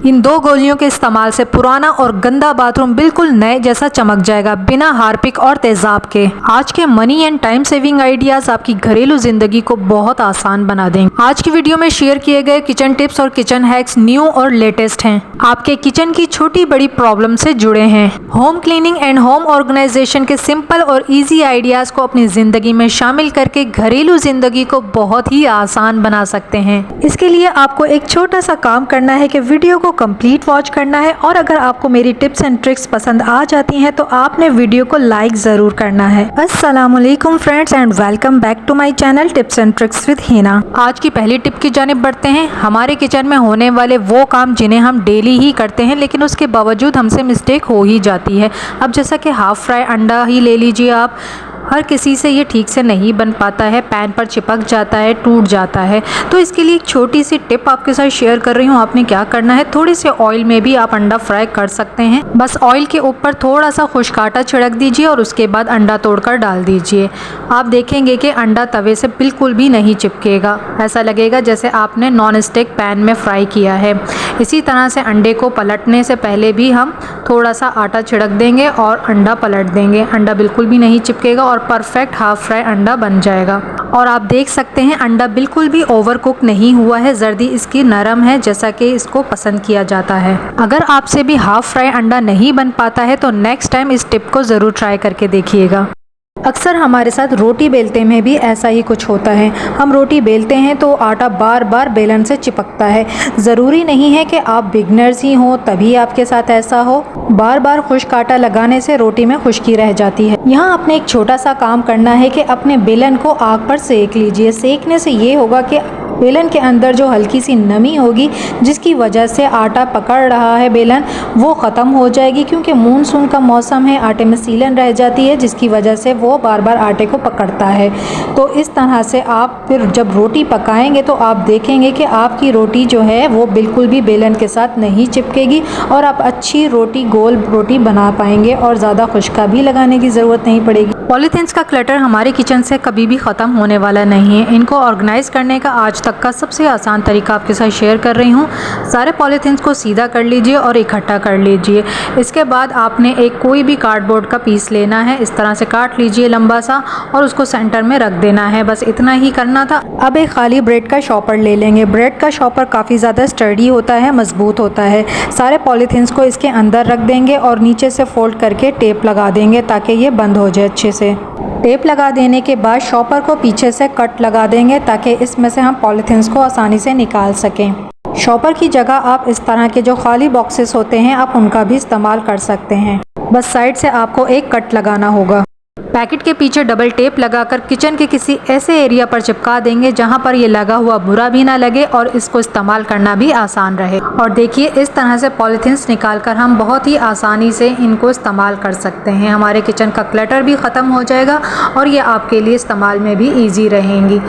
इन 2 गोलियों के इस्तेमाल से पुराना और गंदा बाथरूम बिल्कुल नए जैसा चमक जाएगा, बिना हार्पिक और तेजाब के। आज के money and time saving ideas आपकी घरेलू जिंदगी को बहुत आसान बना देंगे। आज की वीडियो में शेयर किए गए किचन टिप्स और किचन हैक्स न्यू और लेटेस्ट हैं, आपके किचन की छोटी बड़ी प्रॉब्लम से जुड़े हैं। Home cleaning and home organisation के सिंपल और इजी आइडियाज को अपनी जिंदगी में शामिल करके घरेलू जिंदगी को बहुत ही आसान बना सकते हैं। इसके लिए आपको एक छोटा सा काम करना है कि वीडियो को कंप्लीट वॉच करना है, और अगर आपको मेरी टिप्स एंड ट्रिक्स पसंद आ जाती हैं तो आपने वीडियो को लाइक जरूर करना है। अस्सलामुअलैकुम friends and welcome back to my channel tips and tricks with Hina. आज की पहली टिप की जानिब बढ़ते हैं। हमारे किचन में होने वाले वो काम जिन्हें हम डेली ही करते हैं, लेकिन उसके बावजूद हमसे मिस्टेक हो ही जाती है। अब जैसा कि हाफ फ्राई अंडा ही ले लीजिए आप, हर किसी से ये ठीक से नहीं बन पाता है, पैन पर चिपक जाता है, टूट जाता है। तो इसके लिए एक छोटी सी टिप आपके साथ शेयर कर रही हूँ। आपने क्या करना है, थोड़े से ऑयल में भी आप अंडा फ्राई कर सकते हैं। बस ऑयल के ऊपर थोड़ा सा खुश्क आटा छिड़क दीजिए और उसके बाद अंडा तोड़कर डाल दीजिए। आप देखेंगे कि अंडा तवे से बिल्कुल भी नहीं चिपकेगा, ऐसा लगेगा जैसे आपने नॉन स्टिक पैन में फ्राई किया है। इसी तरह से अंडे को पलटने से पहले भी हम थोड़ा सा आटा छिड़क देंगे और अंडा पलट देंगे। अंडा बिल्कुल भी नहीं चिपकेगा और परफेक्ट हाफ फ्राई अंडा बन जाएगा। और आप देख सकते हैं अंडा बिल्कुल भी ओवर कुक नहीं हुआ है, जर्दी इसकी नरम है जैसा कि इसको पसंद किया जाता है। अगर आपसे भी हाफ फ्राई अंडा नहीं बन पाता है तो नेक्स्ट टाइम इस टिप को ज़रूर ट्राई करके देखिएगा। अक्सर हमारे साथ रोटी बेलते में भी ऐसा ही कुछ होता है। हम रोटी बेलते हैं तो आटा बार बार बेलन से चिपकता है। ज़रूरी नहीं है कि आप बिगनर्स ही हो तभी आपके साथ ऐसा हो। बार बार खुश्क आटा लगाने से रोटी में खुश्की रह जाती है। यहाँ आपने एक छोटा सा काम करना है कि अपने बेलन को आग पर सेक लीजिए। सेकने से ये होगा कि बेलन के अंदर जो हल्की सी नमी होगी जिसकी वजह से आटा पकड़ रहा है बेलन, वो ख़त्म हो जाएगी। क्योंकि मानसून का मौसम है, आटे में सीलन रह जाती है जिसकी वजह से वो बार बार आटे को पकड़ता है। तो इस तरह से आप फिर जब रोटी पकाएंगे तो आप देखेंगे कि आपकी रोटी जो है वो बिल्कुल भी बेलन के साथ नहीं चिपकेगी और आप अच्छी रोटी, गोल रोटी बना पाएंगे और ज़्यादा खुश्का भी लगाने की ज़रूरत नहीं पड़ेगी। पॉलीथीन्स का क्लटर हमारे किचन से कभी भी ख़त्म होने वाला नहीं है। इनको ऑर्गेनाइज करने का आज तक का सबसे आसान तरीका आपके साथ शेयर कर रही हूँ। सारे पॉलीथीन्स को सीधा कर लीजिए और इकट्ठा कर लीजिए। इसके बाद आपने एक कोई भी कार्डबोर्ड का पीस लेना है, इस तरह से काट लीजिए लंबा सा और उसको सेंटर में रख देना है। बस इतना ही करना था। अब एक खाली ब्रेड का शॉपर ले लेंगे। ब्रेड का शॉपर काफ़ी ज़्यादा स्टर्डी होता है, मजबूत होता है। सारे पॉलीथीन्स को इसके अंदर रख देंगे और नीचे से फोल्ड करके टेप लगा देंगे ताकि ये बंद हो जाए अच्छे से। टेप लगा देने के बाद शॉपर को पीछे से कट लगा देंगे ताकि इसमें से हम पॉलीथीन्स को आसानी से निकाल सकें। शॉपर की जगह आप इस तरह के जो खाली बॉक्सेस होते हैं आप उनका भी इस्तेमाल कर सकते हैं। बस साइड से आपको एक कट लगाना होगा। पैकेट के पीछे डबल टेप लगाकर किचन के किसी ऐसे एरिया पर चिपका देंगे जहां पर ये लगा हुआ बुरा भी ना लगे और इसको इस्तेमाल करना भी आसान रहे। और देखिए इस तरह से पॉलीथीन्स निकालकर हम बहुत ही आसानी से इनको इस्तेमाल कर सकते हैं। हमारे किचन का क्लटर भी ख़त्म हो जाएगा और ये आपके लिए इस्तेमाल में भी ईजी रहेंगी।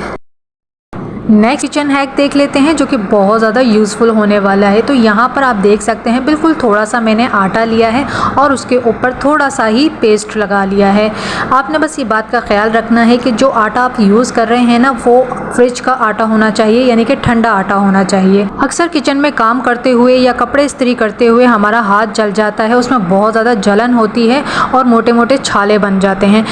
नेक्स्ट किचन हैक देख लेते हैं जो कि बहुत ज़्यादा यूज़फुल होने वाला है। तो यहाँ पर आप देख सकते हैं बिल्कुल थोड़ा सा मैंने आटा लिया है और उसके ऊपर थोड़ा सा ही पेस्ट लगा लिया है। आपने बस ये बात का ख्याल रखना है कि जो आटा आप यूज़ कर रहे हैं ना वो फ्रिज का आटा होना चाहिए, यानी कि ठंडा आटा होना चाहिए। अक्सर किचन में काम करते हुए या कपड़े इस्त्री करते हुए हमारा हाथ जल जाता है, उसमें बहुत ज़्यादा जलन होती है और मोटे मोटे छाले बन जाते हैं।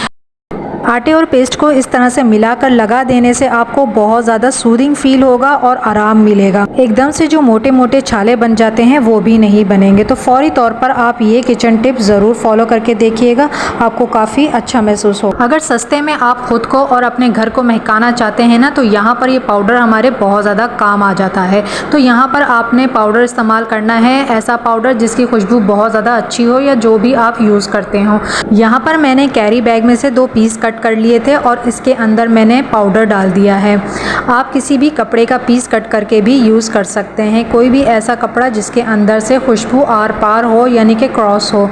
आटे और पेस्ट को इस तरह से मिलाकर लगा देने से आपको बहुत ज़्यादा सूदिंग फील होगा और आराम मिलेगा। एकदम से जो मोटे मोटे छाले बन जाते हैं वो भी नहीं बनेंगे। तो फौरी तौर पर आप ये किचन टिप ज़रूर फॉलो करके देखिएगा, आपको काफ़ी अच्छा महसूस हो। अगर सस्ते में आप खुद को और अपने घर को महकाना चाहते हैं ना तो यहाँ पर ये पाउडर हमारे बहुत ज़्यादा काम आ जाता है। तो यहाँ पर आपने पाउडर इस्तेमाल करना है, ऐसा पाउडर जिसकी खुशबू बहुत ज़्यादा अच्छी हो या जो भी आप यूज़ करते हो। यहाँ पर मैंने कैरी बैग में से 2 पीस कट कर लिए थे और इसके अंदर मैंने पाउडर डाल दिया है। आप किसी भी कपड़े का पीस कट करके भी यूज़ कर सकते हैं, कोई भी ऐसा कपड़ा जिसके अंदर से खुशबू आर पार हो यानी कि क्रॉस हो।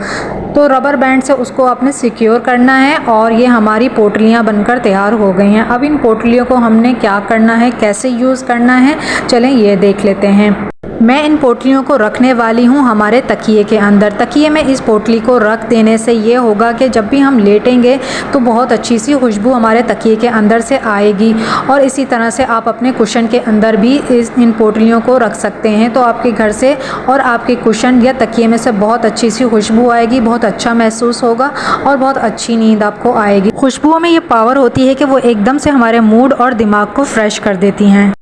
तो रबर बैंड से उसको आपने सिक्योर करना है और ये हमारी पोटलियाँ बनकर तैयार हो गई हैं। अब इन पोटलियों को हमने क्या करना है, कैसे यूज़ करना है, चलें ये देख लेते हैं। मैं इन पोटलियों को रखने वाली हूँ हमारे तकिए के अंदर। तकिए में इस पोटली को रख देने से ये होगा कि जब भी हम लेटेंगे तो बहुत अच्छी सी खुशबू हमारे तकिए के अंदर से आएगी। और इसी तरह से आप अपने कुशन के अंदर भी इन पोटलियों को रख सकते हैं, तो आपके घर से और आपके कुशन या तकिए में से बहुत अच्छी सी खुशबू आएगी, बहुत अच्छा महसूस होगा और बहुत अच्छी नींद आपको आएगी। खुशबुओं में ये पावर होती है कि वो एकदम से हमारे मूड और दिमाग को फ्रेश कर देती हैं।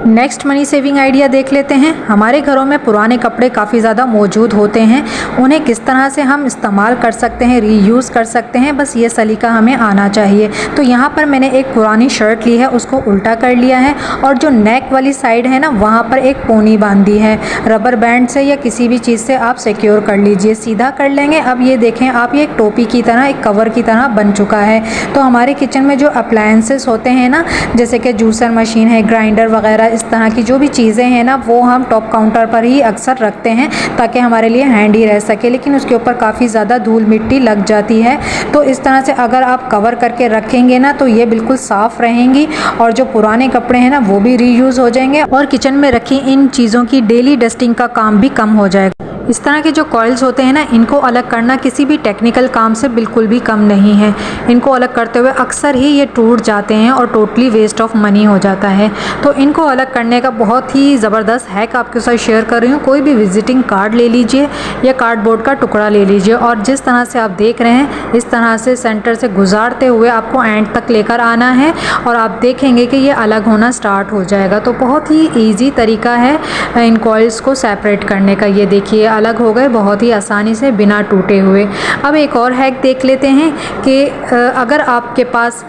नेक्स्ट मनी सेविंग आइडिया देख लेते हैं। हमारे घरों में पुराने कपड़े काफ़ी ज़्यादा मौजूद होते हैं, उन्हें किस तरह से हम इस्तेमाल कर सकते हैं, रीयूज़ कर सकते हैं, बस ये सलीका हमें आना चाहिए। तो यहाँ पर मैंने एक पुरानी शर्ट ली है, उसको उल्टा कर लिया है और जो नेक वाली साइड है ना वहाँ पर एक पोनी बांधी है। रबर बैंड से या किसी भी चीज़ से आप सिक्योर कर लीजिए, सीधा कर लेंगे। अब ये देखें आप, ये एक टोपी की तरह, एक कवर की तरह बन चुका है। तो हमारे किचन में जो अप्लायंसेस होते हैं ना, जैसे कि जूसर मशीन है, ग्राइंडर वगैरह, इस तरह की जो भी चीज़ें हैं ना वो हम टॉप काउंटर पर ही अक्सर रखते हैं ताकि हमारे लिए हैंडी रह सके, लेकिन उसके ऊपर काफ़ी ज़्यादा धूल मिट्टी लग जाती है। तो इस तरह से अगर आप कवर करके रखेंगे ना तो ये बिल्कुल साफ़ रहेंगी और जो पुराने कपड़े हैं ना वो भी रीयूज़ हो जाएंगे और किचन में रखी इन चीज़ों की डेली डस्टिंग का काम भी कम हो जाएगा। इस तरह के जो कॉइल्स होते हैं ना, इनको अलग करना किसी भी टेक्निकल काम से बिल्कुल भी कम नहीं है। इनको अलग करते हुए अक्सर ही ये टूट जाते हैं और टोटली वेस्ट ऑफ मनी हो जाता है। तो इनको अलग करने का बहुत ही ज़बरदस्त हैक आपके साथ शेयर कर रही हूँ। कोई भी विजिटिंग कार्ड ले लीजिए या कार्डबोर्ड का टुकड़ा ले लीजिए और जिस तरह से आप देख रहे हैं इस तरह से सेंटर से गुजारते हुए आपको एंड तक लेकर आना है और आप देखेंगे कि ये अलग होना स्टार्ट हो जाएगा। तो बहुत ही ईजी तरीका है इन कॉइल्स को सेपरेट करने का। ये देखिए अलग हो गए बहुत ही आसानी से बिना टूटे हुए। अब एक और हैक देख लेते हैं कि अगर आपके पास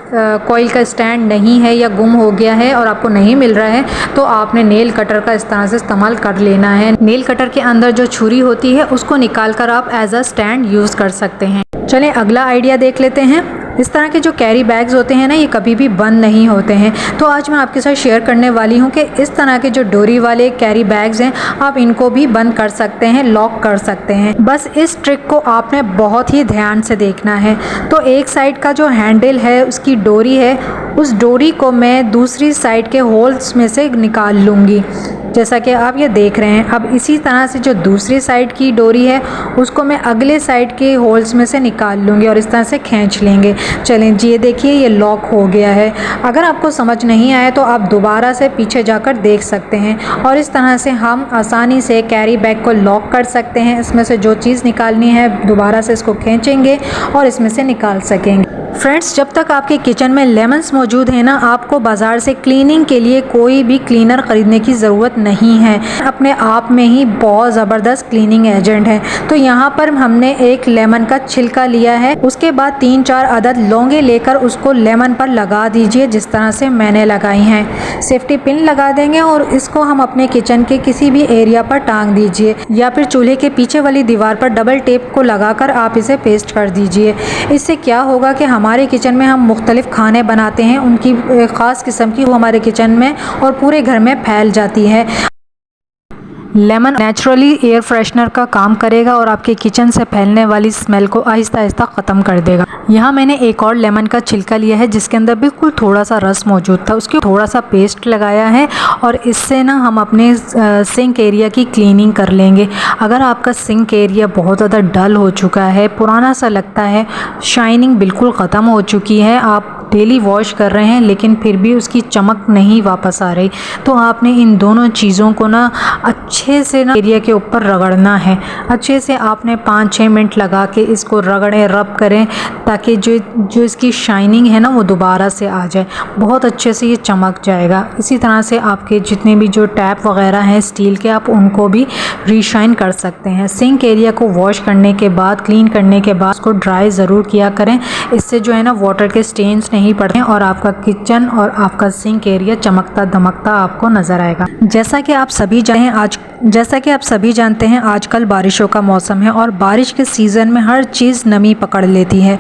कॉइल का स्टैंड नहीं है या गुम हो गया है और आपको नहीं मिल रहा है तो आपने नेल कटर का इस तरह से इस्तेमाल कर लेना है। नेल कटर के अंदर जो छुरी होती है उसको निकाल कर आप एज अ स्टैंड यूज़ कर सकते हैं। चलें अगला आइडिया देख लेते हैं। इस तरह के जो कैरी बैग्स होते हैं ना ये कभी भी बंद नहीं होते हैं। तो आज मैं आपके साथ शेयर करने वाली हूँ कि इस तरह के जो डोरी वाले कैरी बैग्स हैं आप इनको भी बंद कर सकते हैं, लॉक कर सकते हैं। बस इस ट्रिक को आपने बहुत ही ध्यान से देखना है। तो एक साइड का जो हैंडल है उसकी डोरी है, उस डोरी को मैं दूसरी साइड के होल्स में से निकाल लूँगी जैसा कि आप ये देख रहे हैं। अब इसी तरह से जो दूसरी साइड की डोरी है उसको मैं अगले साइड के होल्स में से निकाल लूँगी और इस तरह से खींच लेंगे। चलें जी, ये देखिए ये लॉक हो गया है। अगर आपको समझ नहीं आए तो आप दोबारा से पीछे जाकर देख सकते हैं और इस तरह से हम आसानी से कैरी बैग को लॉक कर सकते हैं। इसमें से जो चीज़ निकालनी है दोबारा से इसको खींचेंगे और इसमें से निकाल सकेंगे। फ्रेंड्स, जब तक आपके किचन में लेमन्स मौजूद है ना, आपको बाज़ार से क्लीनिंग के लिए कोई भी क्लीनर ख़रीदने की ज़रूरत नहीं है। अपने आप में ही बहुत ज़बरदस्त क्लीनिंग एजेंट है। तो यहाँ पर हमने एक लेमन का छिलका लिया है, उसके बाद 3-4 अदद लौंगे लेकर उसको लेमन पर लगा दीजिए जिस तरह से मैंने लगाई हैं। सेफ्टी पिन लगा देंगे और इसको हम अपने किचन के किसी भी एरिया पर टांग दीजिए या फिर चूल्हे के पीछे वाली दीवार पर डबल टेप को लगाकर आप इसे पेस्ट कर दीजिए। इससे क्या होगा कि हमारे किचन में हम मुख्तलिफ खाने बनाते हैं, उनकी ख़ास किस्म की वो हमारे किचन में और पूरे घर में फैल जाती है। लेमन नेचुरली एयर फ्रेशनर का काम करेगा और आपके किचन से फैलने वाली स्मेल को आहिस्ता आहिस्ता ख़त्म कर देगा। यहाँ मैंने एक और लेमन का छिलका लिया है जिसके अंदर बिल्कुल थोड़ा सा रस मौजूद था, उसके थोड़ा सा पेस्ट लगाया है और इससे ना हम अपने सिंक एरिया की क्लीनिंग कर लेंगे। अगर आपका सिंक एरिया बहुत ज़्यादा डल हो चुका है, पुराना सा लगता है, शाइनिंग बिल्कुल ख़त्म हो चुकी है, आप डेली वॉश कर रहे हैं लेकिन फिर भी उसकी चमक नहीं वापस आ रही, तो आपने इन दोनों चीज़ों को ना अच्छे से ना एरिया के ऊपर रगड़ना है। अच्छे से आपने 5-6 मिनट लगा के इसको रगड़ें, रब करें ताकि जो इसकी शाइनिंग है ना वो दोबारा से आ जाए, बहुत अच्छे से ये चमक जाएगा। इसी तरह से आपके जितने भी जो टैप वगैरह हैं स्टील के, आप उनको भी रीशाइन कर सकते हैं। सिंक एरिया को वॉश करने के बाद, क्लीन करने के बाद उसको ड्राई ज़रूर किया करें, इससे जो है ना वाटर के स्टेन्स नहीं पड़ते और आपका किचन और आपका सिंक एरिया चमकता दमकता आपको नज़र आएगा। जैसा कि आप सभी जानते हैं आजकल बारिशों का मौसम है और बारिश के सीज़न में हर चीज़ नमी पकड़ लेती है।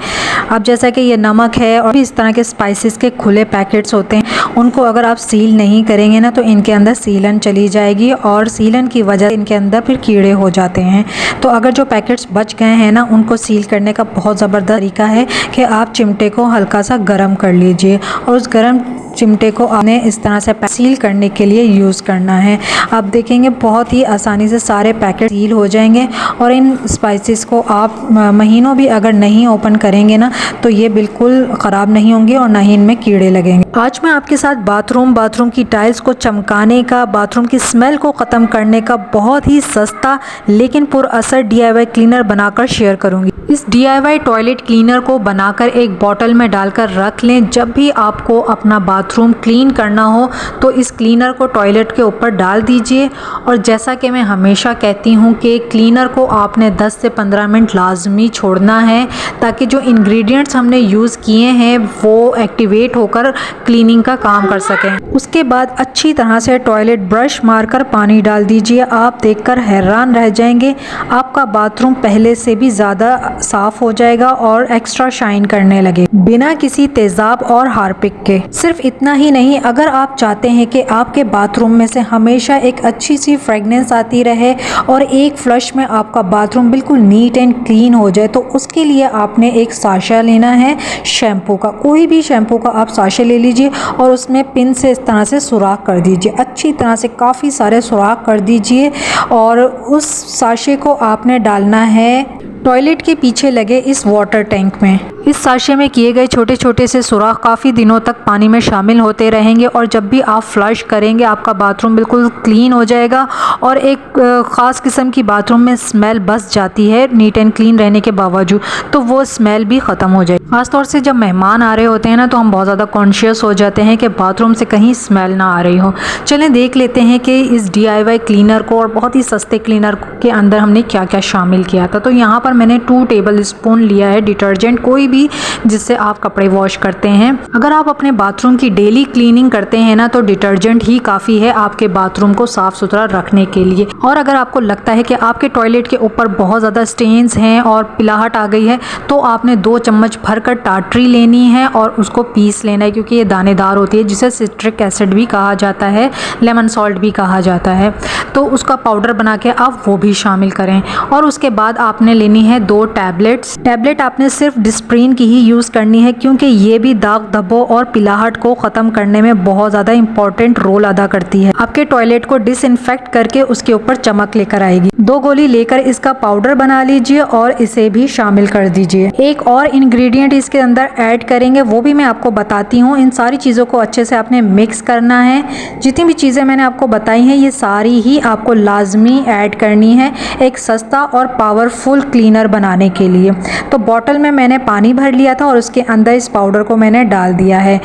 अब जैसा कि ये नमक है और इस तरह के स्पाइसेस के खुले पैकेट्स होते हैं, उनको अगर आप सील नहीं करेंगे ना तो इनके अंदर सीलन चली जाएगी और सीलन की वजह से इनके अंदर फिर कीड़े हो जाते हैं। तो अगर जो पैकेट्स बच गए हैं ना, उनको सील करने का बहुत ज़बरदस्त तरीका है कि आप चिमटे को हल्का सा गर्म गर्म कर लीजिए और उस गर्म चिमटे को आपने इस तरह से सील करने के लिए यूज़ करना है। आप देखेंगे बहुत ही आसानी से सारे पैकेट सील हो जाएंगे और इन स्पाइसेस को आप महीनों भी अगर नहीं ओपन करेंगे ना तो ये बिल्कुल ख़राब नहीं होंगे और ना ही इनमें कीड़े लगेंगे। आज मैं आपके साथ बाथरूम की टाइल्स को चमकाने का, बाथरूम की स्मेल को ख़त्म करने का बहुत ही सस्ता लेकिन पुरअसर DIY क्लीनर बनाकर शेयर करूँगी। इस DIY टॉयलेट क्लीनर को बनाकर एक बॉटल में डालकर रख लें। जब भी आपको अपना बाथरूम क्लीन करना हो तो इस क्लीनर को टॉयलेट के ऊपर डाल दीजिए। और जैसा कि मैं हमेशा कहती हूँ कि क्लीनर को आपने 10 से 15 मिनट लाजमी छोड़ना है ताकि जो इंग्रेडिएंट्स हमने यूज़ किए हैं वो एक्टिवेट होकर क्लीनिंग का काम कर सकें। उसके बाद अच्छी तरह से टॉयलेट ब्रश मारकर पानी डाल दीजिए। आप देखकर हैरान रह जाएंगे, आपका बाथरूम पहले से भी ज़्यादा साफ हो जाएगा और एक्स्ट्रा शाइन करने लगे बिना किसी तेजाब और हार्पिक के। सिर्फ इतना ही नहीं, अगर आप चाहते हैं कि आपके बाथरूम में से हमेशा एक अच्छी सी फ्रेगनेंस आती रहे और एक फ्लश में आपका बाथरूम बिल्कुल नीट एंड क्लीन हो जाए तो उसके लिए आपने एक साशा लेना है शैम्पू का। कोई भी शैम्पू का आप साशा ले लीजिए और उसमें पिन से इस तरह से सुराख कर दीजिए, अच्छी तरह से काफ़ी सारे सुराख कर दीजिए और उस साशे को आपने डालना है टॉयलेट के पीछे लगे इस वाटर टैंक में। इस साशे में किए गए छोटे छोटे से सुराख काफ़ी दिनों तक पानी में शामिल होते रहेंगे और जब भी आप फ्लश करेंगे आपका बाथरूम बिल्कुल क्लीन हो जाएगा और एक ख़ास किस्म की बाथरूम में स्मेल बस जाती है नीट एंड क्लीन रहने के बावजूद, तो वो स्मेल भी ख़त्म हो जाएगी। ख़ासतौर से जब मेहमान आ रहे होते हैं ना तो हम बहुत ज़्यादा कॉन्शियस हो जाते हैं कि बाथरूम से कहीं स्मेल ना आ रही हो। चलें देख लेते हैं कि इस DIY क्लीनर को और बहुत ही सस्ते क्लीनर के अंदर हमने क्या क्या शामिल किया था। तो यहाँ पर मैंने 2 टेबल स्पून लिया है डिटर्जेंट, कोई भी जिससे आप कपड़े वॉश करते हैं। अगर आप अपने बाथरूम की डेली क्लीनिंग करते हैं ना तो डिटर्जेंट ही काफ़ी है आपके बाथरूम को साफ़ सुथरा रखने के लिए। और अगर आपको लगता है कि आपके टॉयलेट के ऊपर बहुत ज़्यादा स्टेन्स हैं और पिलाहट आ गई है तो आपने 2 चम्मच भरकर टाटरी लेनी है और उसको पीस लेना है, क्योंकि ये दानेदार होती है जिसे सिट्रिक एसिड भी कहा जाता है, लेमन सॉल्ट भी कहा जाता है। तो उसका पाउडर बना के आप वो भी शामिल करें। और उसके बाद आपने लेनी है 2 टैबलेट आपने सिर्फ डिस्प्रिन की ही यूज़ करनी है क्योंकि ये भी दाग धब्बों और पिलाहट को ख़त्म करने में बहुत ज़्यादा इंपॉर्टेंट रोल अदा करती है। आपके टॉयलेट को डिसइंफेक्ट करके उसके ऊपर चमक लेकर आएगी। 2 गोली लेकर इसका पाउडर बना लीजिए और इसे भी शामिल कर दीजिए। एक और इंग्रेडिएंट इसके अंदर ऐड करेंगे, वो भी मैं आपको बताती हूँ। इन सारी चीज़ों को अच्छे से आपने मिक्स करना है। जितनी भी चीज़ें मैंने आपको बताई हैं ये सारी ही आपको लाजमी ऐड करनी है एक सस्ता और पावरफुल क्लीनर बनाने के लिए। तो बॉटल में मैंने पानी भर लिया था और उसके अंदर इस पाउडर को मैंने डाल दिया है।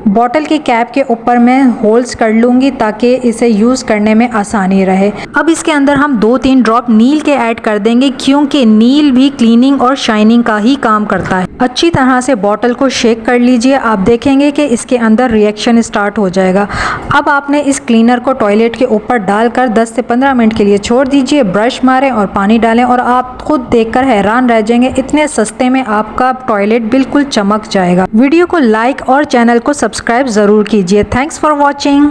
बॉटल के कैप के ऊपर मैं होल्स कर लूँगी ताकि इसे यूज़ करने में आसानी रहे। अब इसके अंदर हम 2-3 ड्रॉप नील के ऐड कर देंगे क्योंकि नील भी क्लीनिंग और शाइनिंग का ही काम करता है। अच्छी तरह से बॉटल को शेक कर लीजिए, आप देखेंगे कि इसके अंदर रिएक्शन स्टार्ट हो जाएगा। अब आपने इस क्लीनर को टॉयलेट के ऊपर डालकर 10 से 15 मिनट के लिए छोड़ दीजिए, ब्रश मारें और पानी डालें और आप खुद देखकर हैरान रह जाएंगे, इतने सस्ते में आपका टॉयलेट बिल्कुल चमक जाएगा। वीडियो को लाइक और चैनल को सब्सक्राइब ज़रूर कीजिए। Thanks for watching.